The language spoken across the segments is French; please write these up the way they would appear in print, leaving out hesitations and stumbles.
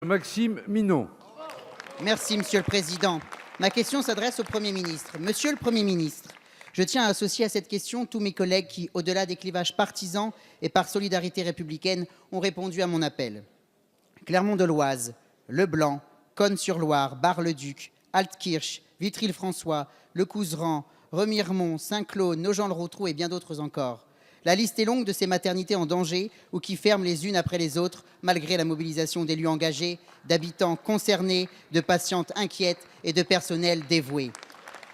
Maxime Minot. Merci, Monsieur le Président. Ma question s'adresse au Premier ministre. Monsieur le Premier ministre, je tiens à associer à cette question tous mes collègues qui, au-delà des clivages partisans et par solidarité républicaine, ont répondu à mon appel. Clermont-de-Loise, Leblanc, Cosne-sur-Loire, Bar-le-Duc, Altkirch, Vitry-le-François, Le Couserans, Remiremont, Saint-Claude, Nogent-le-Rotrou et bien d'autres encore. La liste est longue de ces maternités en danger ou qui ferment les unes après les autres, malgré la mobilisation d'élus engagés, d'habitants concernés, de patientes inquiètes et de personnel dévoué.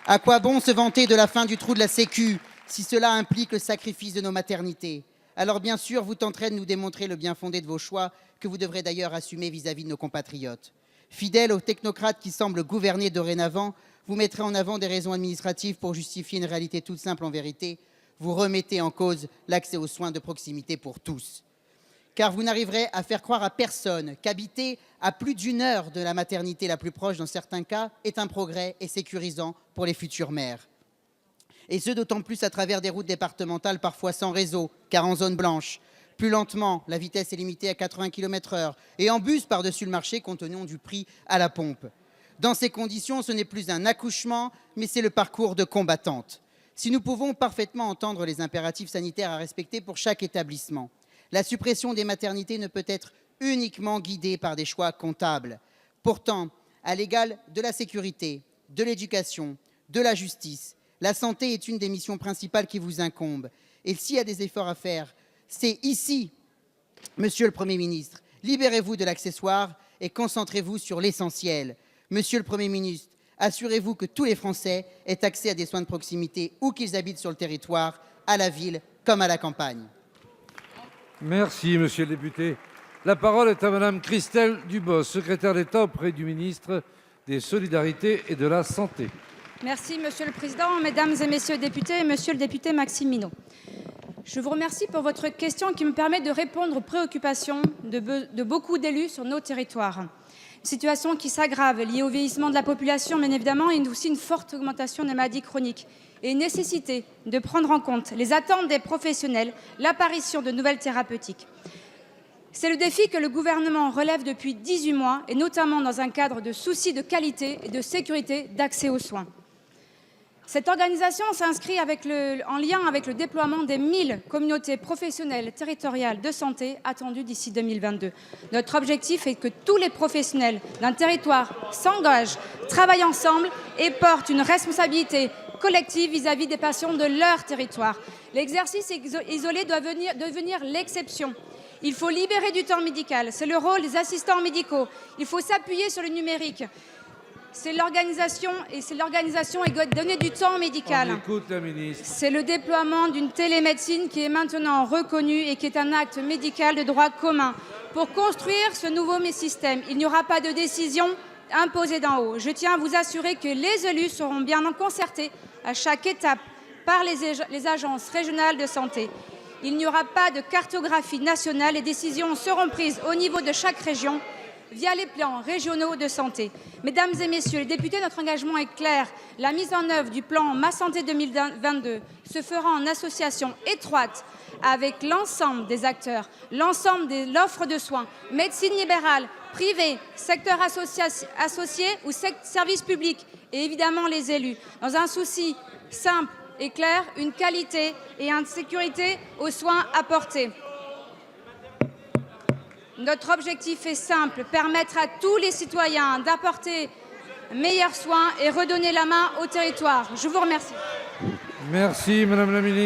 À quoi bon se vanter de la fin du trou de la Sécu si cela implique le sacrifice de nos maternités? Alors bien sûr, vous tenterez de nous démontrer le bien fondé de vos choix, que vous devrez d'ailleurs assumer vis-à-vis de nos compatriotes. Fidèles aux technocrates qui semblent gouverner dorénavant, vous mettrez en avant des raisons administratives pour justifier une réalité toute simple en vérité. Vous remettez en cause l'accès aux soins de proximité pour tous. Car vous n'arriverez à faire croire à personne qu'habiter à plus d'1 heure de la maternité la plus proche dans certains cas est un progrès et sécurisant pour les futures mères. Et ce d'autant plus à travers des routes départementales parfois sans réseau, car en zone blanche. Plus lentement, la vitesse est limitée à 80 km/h et en bus par-dessus le marché compte tenu du prix à la pompe. Dans ces conditions, ce n'est plus un accouchement, mais c'est le parcours de combattante. Si nous pouvons parfaitement entendre les impératifs sanitaires à respecter pour chaque établissement, la suppression des maternités ne peut être uniquement guidée par des choix comptables. Pourtant, à l'égal de la sécurité, de l'éducation, de la justice, la santé est une des missions principales qui vous incombent. Et s'il y a des efforts à faire, c'est ici, Monsieur le Premier ministre. Libérez-vous de l'accessoire et concentrez-vous sur l'essentiel. Monsieur le Premier ministre, assurez-vous que tous les Français aient accès à des soins de proximité où qu'ils habitent sur le territoire, à la ville comme à la campagne. Merci, monsieur le député. La parole est à madame Christelle Dubos, secrétaire d'État auprès du ministre des Solidarités et de la Santé. Merci, monsieur le président, mesdames et messieurs les députés, monsieur le député Maxime Minot. Je vous remercie pour votre question qui me permet de répondre aux préoccupations de beaucoup d'élus sur nos territoires. Une situation qui s'aggrave, liée au vieillissement de la population, bien évidemment, et aussi une forte augmentation des maladies chroniques. Et une nécessité de prendre en compte les attentes des professionnels, l'apparition de nouvelles thérapeutiques. C'est le défi que le gouvernement relève depuis 18 mois, et notamment dans un cadre de souci de qualité et de sécurité d'accès aux soins. Cette organisation s'inscrit en lien avec le déploiement des 1000 communautés professionnelles territoriales de santé attendues d'ici 2022. Notre objectif est que tous les professionnels d'un territoire s'engagent, travaillent ensemble et portent une responsabilité collective vis-à-vis des patients de leur territoire. L'exercice isolé doit devenir l'exception. Il faut libérer du temps médical. C'est le rôle des assistants médicaux. Il faut s'appuyer sur le numérique. C'est l'organisation et donner du temps médical. On écoute la ministre. C'est le déploiement d'une télémédecine qui est maintenant reconnue et qui est un acte médical de droit commun. Pour construire ce nouveau système, il n'y aura pas de décision imposée d'en haut. Je tiens à vous assurer que les élus seront bien concertés à chaque étape par les agences régionales de santé. Il n'y aura pas de cartographie nationale. Les décisions seront prises au niveau de chaque région via les plans régionaux de santé. Mesdames et messieurs les députés, notre engagement est clair. La mise en œuvre du plan Ma Santé 2022 se fera en association étroite avec l'ensemble des acteurs, l'ensemble de l'offre de soins, médecine libérale, privée, secteur associé ou service public et évidemment les élus, dans un souci simple et clair, une qualité et une sécurité aux soins apportés. Notre objectif est simple, permettre à tous les citoyens d'apporter meilleurs soins et redonner la main au territoire. Je vous remercie. Merci, madame la ministre.